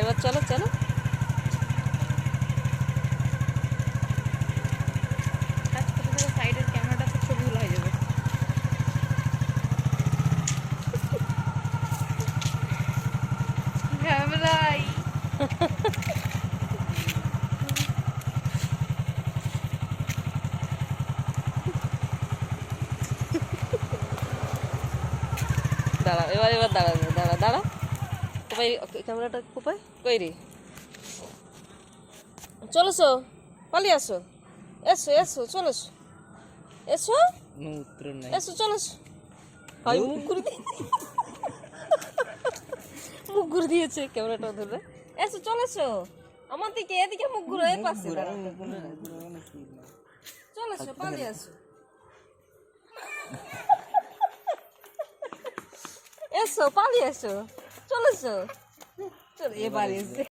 এবার চলো চলো। সাইডের ক্যামেরাটা ছবিগুলো হয়ে যাবে। ক্যামেরাই দাঁড়াও, এবার দাঁড়াও, দাঁড়া দাঁড়া। কোপাই ক্যামেরাটা কোপাই কই রে? চলেছো, পালিয়ে আসো, এসো এসো, চলেছো, এসো এসো, চলেছো। ভাই মুখ ঘুরে মুখ ঘুরে দিয়েছে ক্যামেরাটা ধরে। এসো চলেছো আমার দিকে, এদিকে মুখ ঘুরো, এই পাশে চলেছো, পালিয়ে আসো, এসো পালিয়ে এসো, চলেছো, চলো এবার এসে